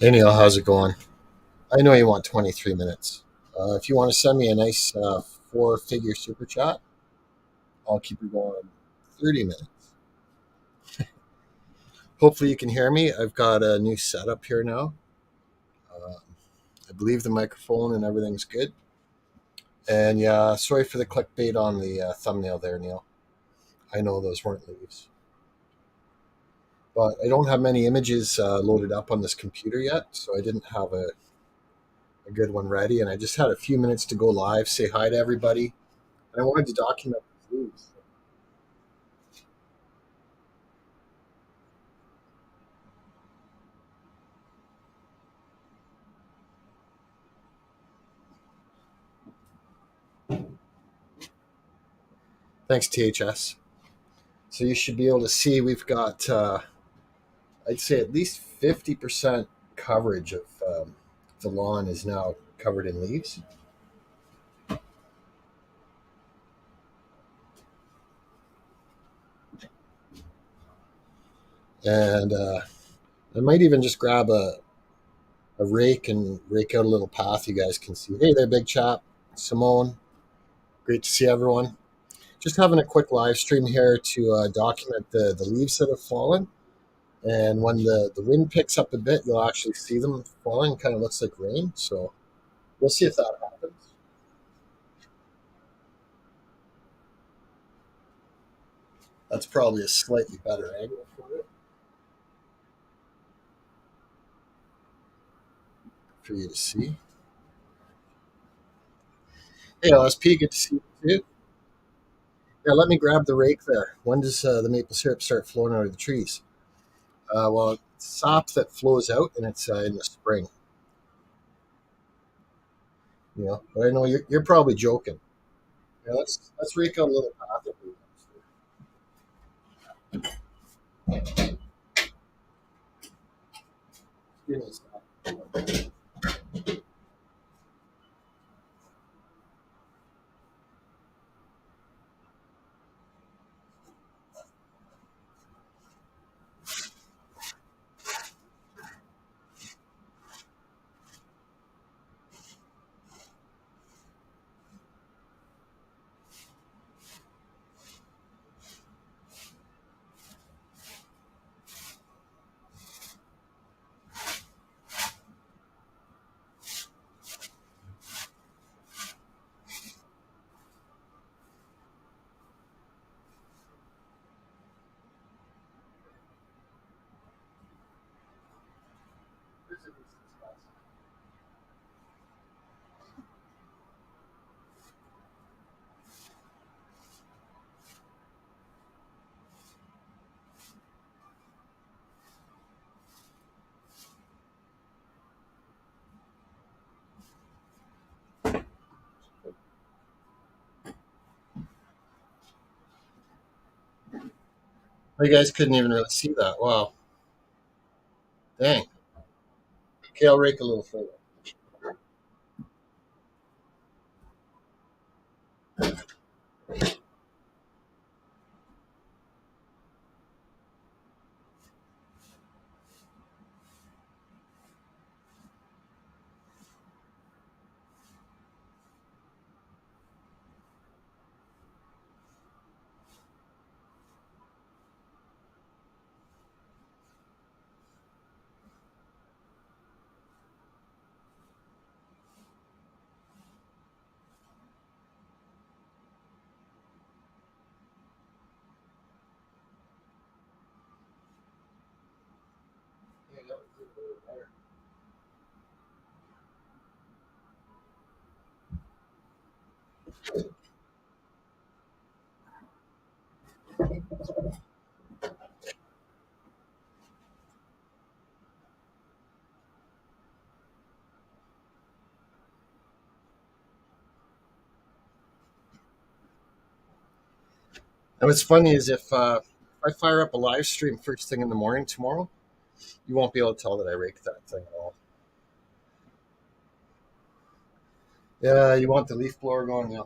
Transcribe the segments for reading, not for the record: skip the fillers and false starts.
Hey Neil, how's it going? I know you want 23 minutes. If you want to send me a nice four-figure super chat, I'll keep it going 30 minutes. Hopefully you can hear me. I've got a new setup here now. Uh, I believe the microphone and everything's good. And yeah, sorry for the clickbait on the thumbnail there, Neil. I know those weren't leaves. But I don't have many images loaded up on this computer yet, so I didn't have a good one ready. And I just had a few minutes to go live, say hi to everybody. And I wanted to document these leaves. Thanks, THS. So you should be able to see we've got, I'd say, at least 50% coverage of the lawn is now covered in leaves. And I might even just grab a rake and rake out a little path you guys can see. Hey there, big chap. Simone, great to see everyone. Just having a quick live stream here to document the leaves that have fallen. And when the wind picks up a bit, you'll actually see them falling. Kind of looks like rain. So we'll see if that happens. That's probably a slightly better angle for you to see. Hey, LSP, good to see you too. Yeah, let me grab the rake there. When does the maple syrup start flowing out of the trees? Well, it's sap that flows out, and it's in the spring. But I know you're probably joking. Yeah, let's rake out a little path. Give me a sec. Oh, you guys couldn't even really see that. Wow, dang. Okay, I'll rake a little further. Yeah, that was a little better. And what's funny is if I fire up a live stream first thing in the morning tomorrow, you won't be able to tell that I raked that thing at all. Yeah, you want the leaf blower going? Yeah.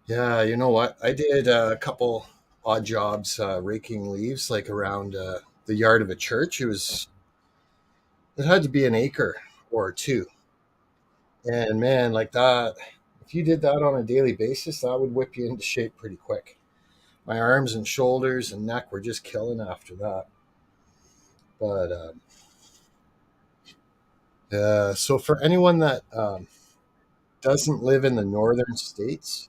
Yeah, you know what? I did a couple odd jobs raking leaves, like around the yard of a church. It had to be an acre or two, and man, like that. If you did that on a daily basis, that would whip you into shape pretty quick. My arms and shoulders and neck were just killing after that. But so for anyone that doesn't live in the northern states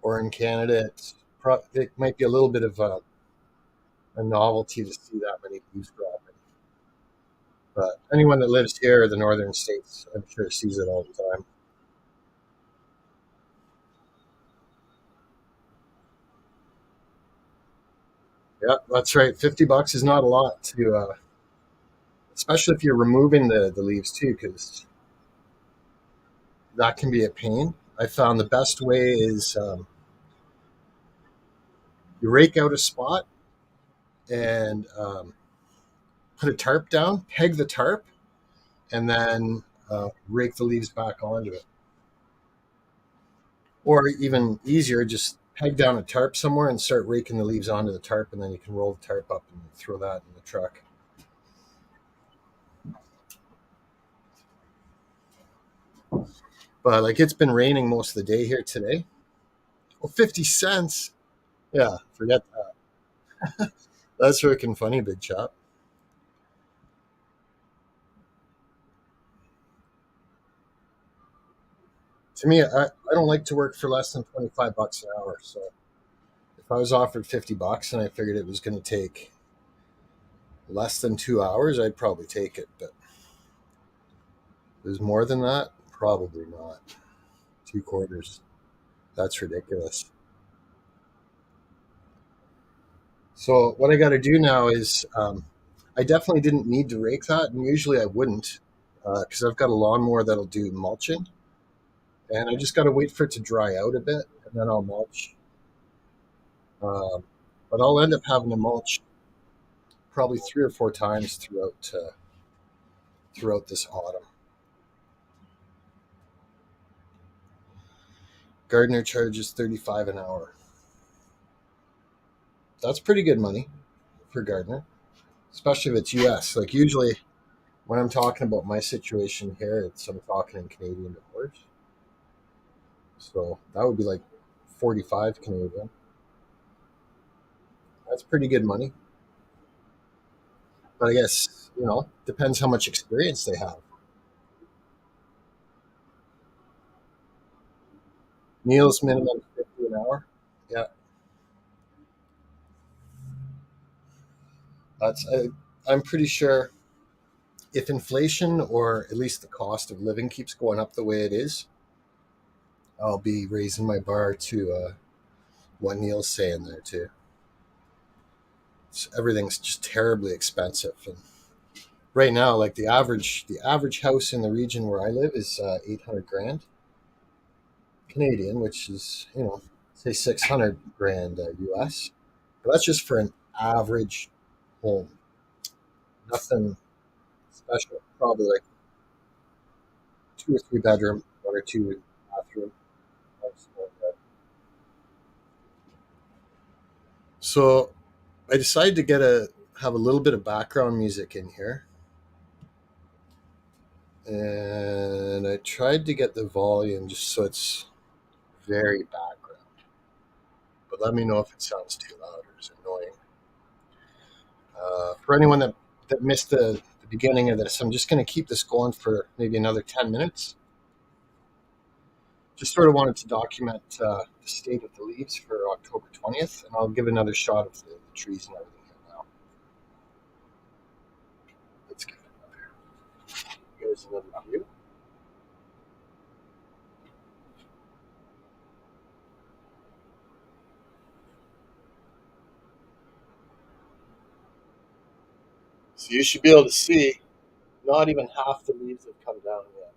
or in Canada, it might be a little bit of a novelty to see that many leaves dropping. But anyone that lives here in the northern states, I'm sure sees it all the time. Yeah, that's right. $50 is not a lot to, especially if you're removing the leaves too, because that can be a pain. I found the best way is you rake out a spot and put a tarp down, peg the tarp, and then rake the leaves back onto it. Or even easier, just peg down a tarp somewhere and start raking the leaves onto the tarp, and then you can roll the tarp up and throw that in the truck. But like it's been raining most of the day here today. Well, 50 cents. Yeah, forget that. That's freaking funny, big chop. To me, I don't like to work for less than 25 bucks an hour. So if I was offered $50 and I figured it was going to take less than 2 hours, I'd probably take it. But if it was more than that, probably not. Two quarters. That's ridiculous. So what I got to do now is I definitely didn't need to rake that, and usually I wouldn't because I've got a lawnmower that'll do mulching, and I just got to wait for it to dry out a bit, and then I'll mulch. Um, but I'll end up having to mulch probably 3 or 4 times throughout this autumn. Gardener charges 35 an hour. That's pretty good money for gardener, especially if it's US. Like usually when I'm talking about my situation here, I'm talking in Canadian dollars. So that would be like 45 Canadian. That's pretty good money. But I guess, depends how much experience they have. Meals minimum 50 an hour. Yeah, I'm pretty sure if inflation or at least the cost of living keeps going up the way it is, I'll be raising my bar to what Neil's saying there too. Everything's just terribly expensive, and right now, like the average house in the region where I live is 800 grand Canadian, which is say 600 grand US. But that's just for an average home. Nothing special. Probably like 2 or 3 bedroom, 1 or 2 bathroom. So I decided to have a little bit of background music in here, and I tried to get the volume just so it's very background. But let me know if it sounds too loud or is annoying. For anyone that missed the beginning of this, I'm just going to keep this going for maybe another 10 minutes. Just sort of wanted to document the state of the leaves for October 20th, and I'll give another shot of the trees and everything here now. Let's get it up here. Here's another view. So you should be able to see not even half the leaves have come down yet.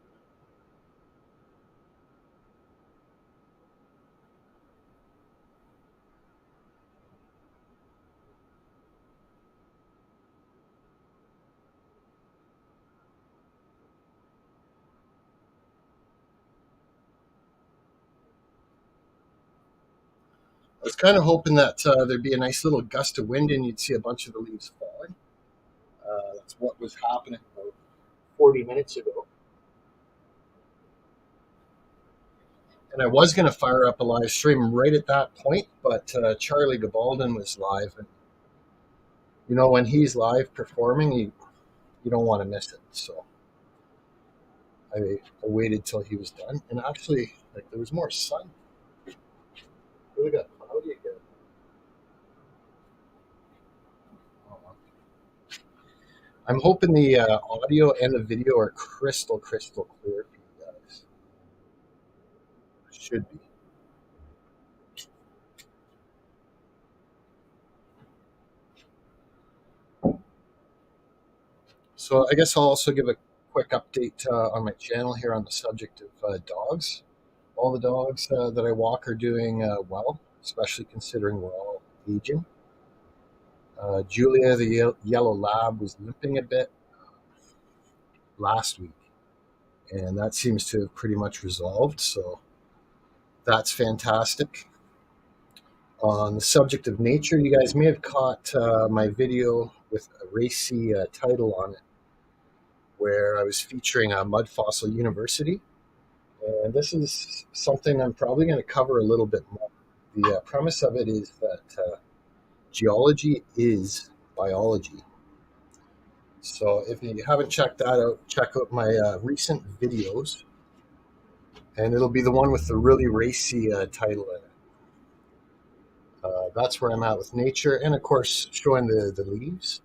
was kind of hoping that there'd be a nice little gust of wind and you'd see a bunch of the leaves falling. That's what was happening about 40 minutes ago. And I was going to fire up a live stream right at that point, but Charlie Gabalden was live. And, when he's live performing, you don't want to miss it. So I waited till he was done. And actually, there was more sun. It really got cloudy again. I'm hoping the audio and the video are crystal clear for you guys. Should be. So I guess I'll also give a quick update on my channel here on the subject of dogs. All the dogs that I walk are doing well, especially considering we're all aging. Julia, the yellow lab, was limping a bit last week, and that seems to have pretty much resolved. So that's fantastic. On the subject of nature, you guys may have caught my video with a racy title on it, where I was featuring Mud Fossil University. And this is something I'm probably going to cover a little bit more. The premise of it is that geology is biology. So if you haven't checked that out, check out my recent videos, and it'll be the one with the really racy title in it. That's where I'm at with nature, and of course showing the leaves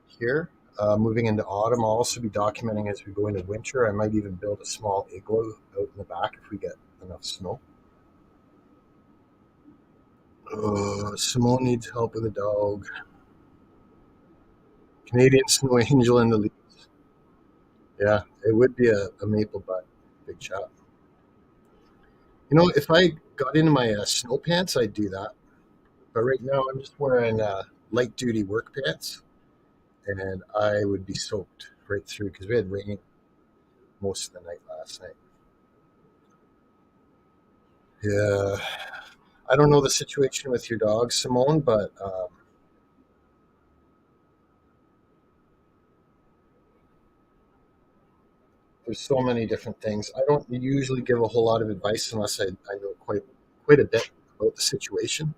here. Moving into autumn, I'll also be documenting as we go into winter. I might even build a small igloo out in the back if we get enough snow. Simone needs help with a dog. Canadian snow angel in the leaves. Yeah, it would be a maple butt, big chap. If I got into my snow pants, I'd do that. But right now, I'm just wearing light duty work pants, and I would be soaked right through because we had rain most of the night last night. Yeah, I don't know the situation with your dog, Simone, but there's so many different things. I don't usually give a whole lot of advice unless I know quite a bit about the situation.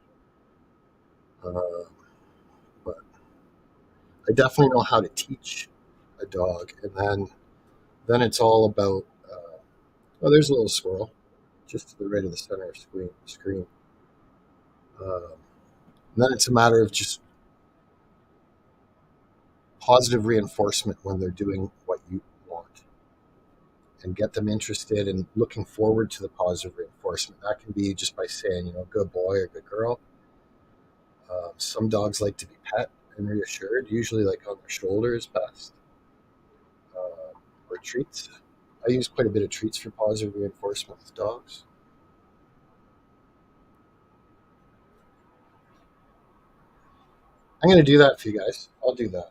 Uh, but I definitely know how to teach a dog, and then it's all about. Oh, there's a little squirrel, just to the right of the center of screen. And then it's a matter of just positive reinforcement when they're doing what you want, and get them interested and looking forward to the positive reinforcement. That can be just by saying, good boy or good girl. Some dogs like to be pet and reassured, usually like on their shoulder is best, or treats. I use quite a bit of treats for positive reinforcement with dogs. I'm going to do that for you guys. I'll do that.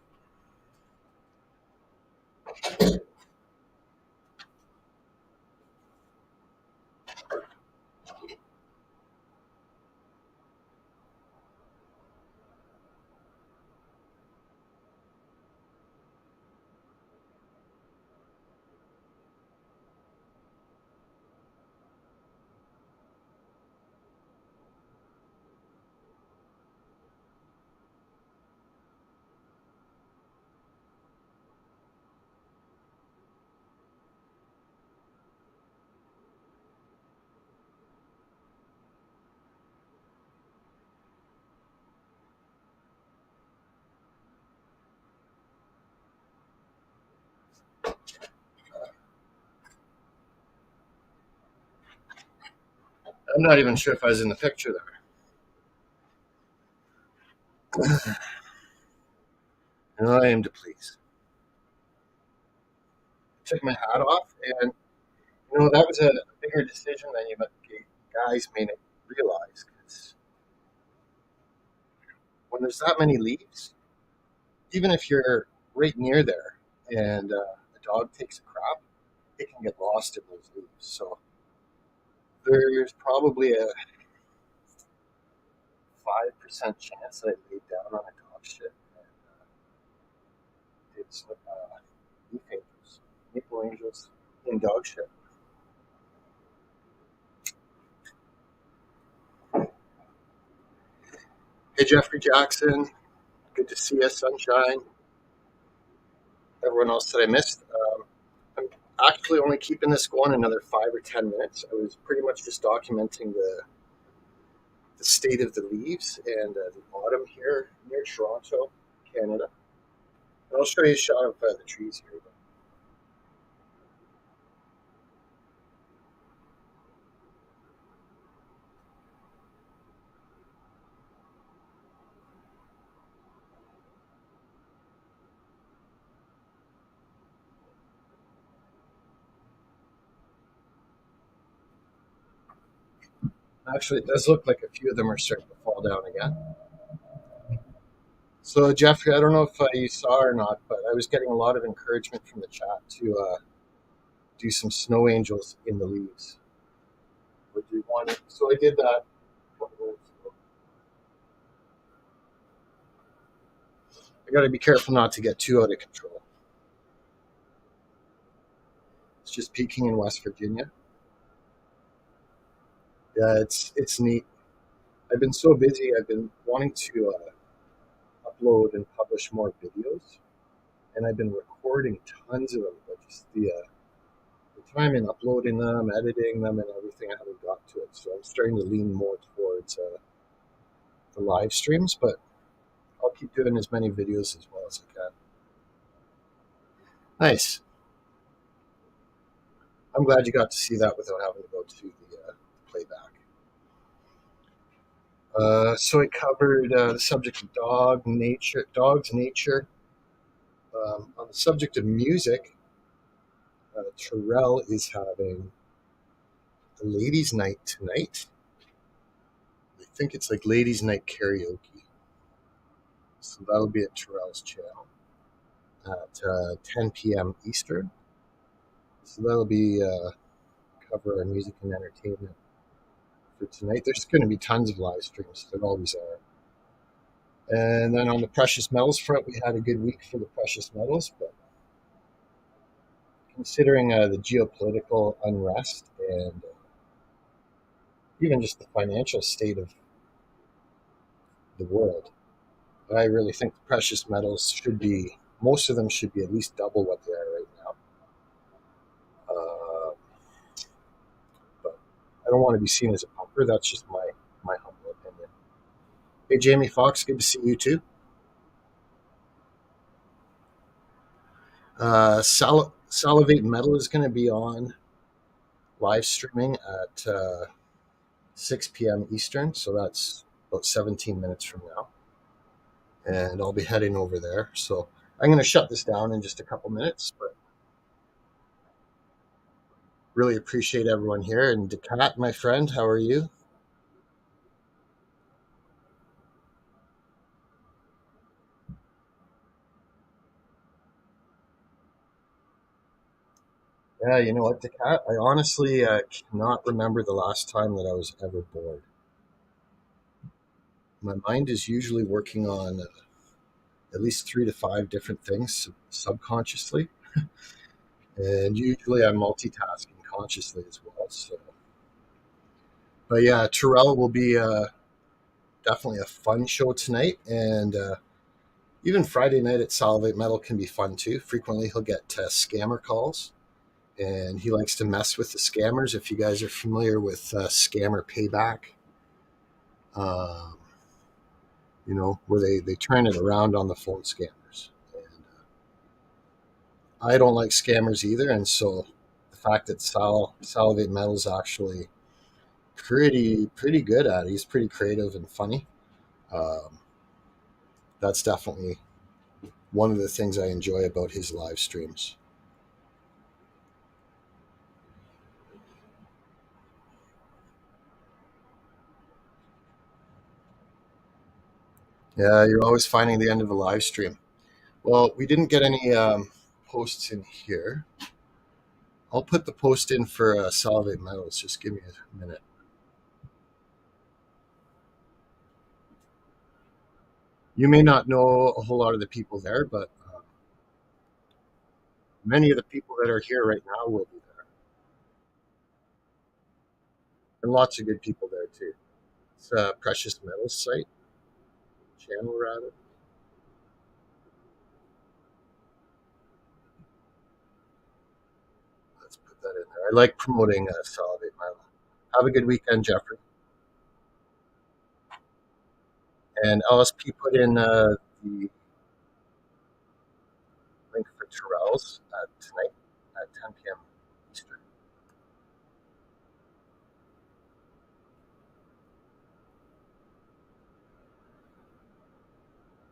I'm not even sure if I was in the picture there. And I aim to please. Took my hat off, and that was a bigger decision than you guys may not realize. Because when there's that many leaves, even if you're right near there and a dog takes a crap, it can get lost in those leaves. So there's probably 5% chance that I laid down on a dog shit and did some leaf angels, maple angels in dog shit. Hey, Jeffrey Jackson. Good to see you, Sunshine. Everyone else that I missed. I'm actually only keeping this going another 5 or 10 minutes. I was pretty much just documenting the state of the leaves and the autumn here near Toronto, Canada. And I'll show you a shot of the trees here. Actually, it does look like a few of them are starting to fall down again. So, Jeffrey, I don't know if you saw or not, but I was getting a lot of encouragement from the chat to do some snow angels in the leaves. Would you want it? So I did that. I got to be careful not to get too out of control. It's just peaking in West Virginia. Yeah, it's neat. I've been so busy. I've been wanting to upload and publish more videos, and I've been recording tons of them. But just the time in uploading them, editing them, and everything, I haven't got to it. So I'm starting to lean more towards the live streams, but I'll keep doing as many videos as well as I can. Nice. I'm glad you got to see that without having to go to the playback. So I covered the subject of dogs, nature. On the subject of music, Terrell is having a ladies' night tonight. I think it's like ladies' night karaoke. So that'll be at Terrell's channel at 10 p.m. Eastern. So that'll be cover our music and entertainment for tonight. There's going to be tons of live streams. There always are. And then on the precious metals front, we had a good week for the precious metals, but considering the geopolitical unrest and even just the financial state of the world, I really think the precious metals should be, most of them should be at least double what they are right now. But I don't want to be seen as a pumper. That's just my humble opinion. Hey, Jamie Fox, good to see you too. Salivate Metal is going to be on live streaming at 6 p.m. Eastern, so that's about 17 minutes from now. And I'll be heading over there. So I'm going to shut this down in just a couple minutes, but really appreciate everyone here. And Decat, my friend, how are you? Yeah, you know what, Decat? I honestly cannot remember the last time that I was ever bored. My mind is usually working on at least 3 to 5 different things subconsciously. And usually I'm multitasking consciously as well. So, but yeah, Terrell will be definitely a fun show tonight, and even Friday night at Salivate Metal can be fun too. Frequently, he'll get scammer calls, and he likes to mess with the scammers. If you guys are familiar with scammer payback, um, you know where they turn it around on the phone scammers. And I don't like scammers either, and so the fact that Salivate Metal is actually pretty good at it. He's pretty creative and funny. Um, that's definitely one of the things I enjoy about his live streams. Yeah, you're always finding the end of a live stream. Well, we didn't get any posts in here. I'll put the post in for Salivate Metals. Just give me a minute. You may not know a whole lot of the people there, but many of the people that are here right now will be there. And lots of good people there too. It's a precious metals site, channel rather. Let's put that in there. I like promoting Salivate Metal. Have a good weekend, Jeffrey. And LSP put in the link for Terrell's tonight at 10 p.m. Eastern.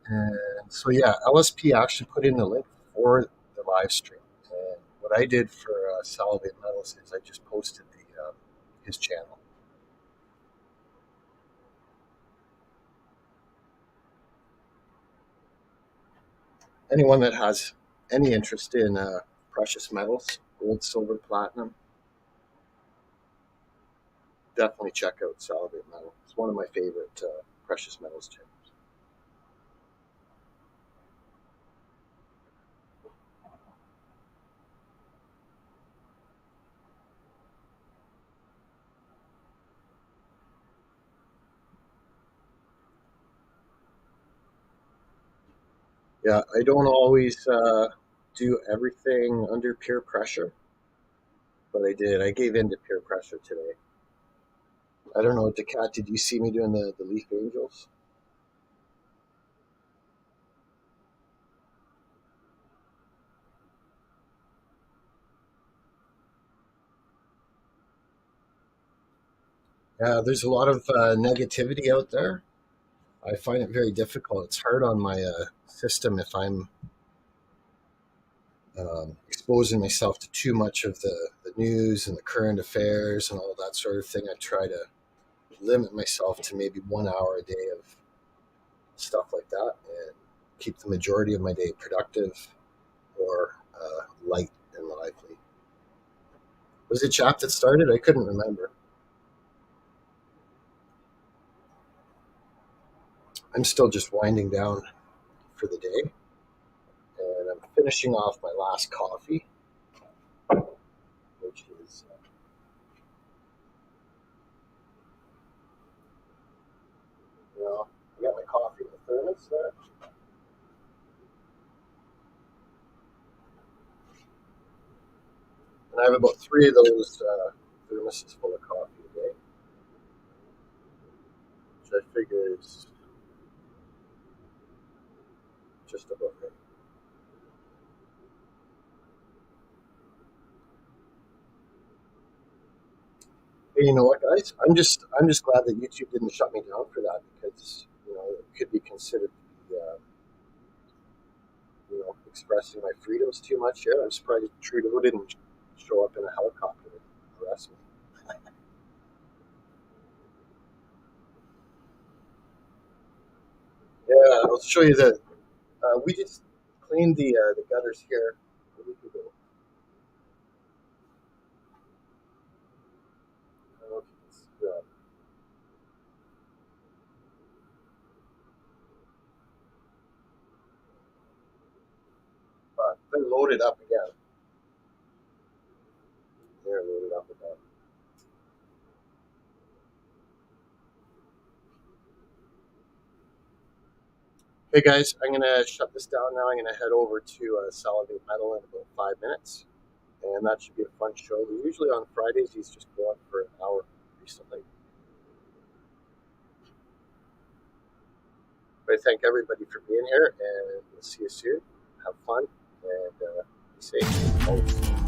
And so, yeah, LSP actually put in the link for the live stream. And what I did for Salivate Metals is I just posted his channel. Anyone that has any interest in precious metals, gold, silver, platinum, definitely check out Salivate Metal. It's one of my favorite precious metals channels. Yeah, I don't always do everything under peer pressure, but I did. I gave in to peer pressure today. I don't know, Decat, did you see me doing the Leaf Angels? Yeah, there's a lot of negativity out there. I find it very difficult. It's hard on my system if I'm exposing myself to too much of the news and the current affairs and all that sort of thing. I try to limit myself to maybe 1 hour a day of stuff like that and keep the majority of my day productive or light and lively. Was it Chap that started? I couldn't remember. I'm still just winding down for the day, and I'm finishing off my last coffee, which is I got my coffee in the thermos there. And I have about 3 of those thermoses full of coffee a day, which I figure is just about right. Hey, you know what, guys? I'm just glad that YouTube didn't shut me down for that because it could be considered expressing my freedoms too much here. I'm surprised Trudeau didn't show up in a helicopter and arrest me. Yeah, I'll show you the. We just cleaned the gutters here a week ago. I don't know if you can see that. But they're loaded up again. They're loaded up again. Hey guys, I'm gonna shut this down now. I'm gonna head over to Salivate Metal in about 5 minutes, and that should be a fun show. Usually on Fridays, he's just going for an hour recently. But I thank everybody for being here, and we'll see you soon. Have fun and be safe. Always.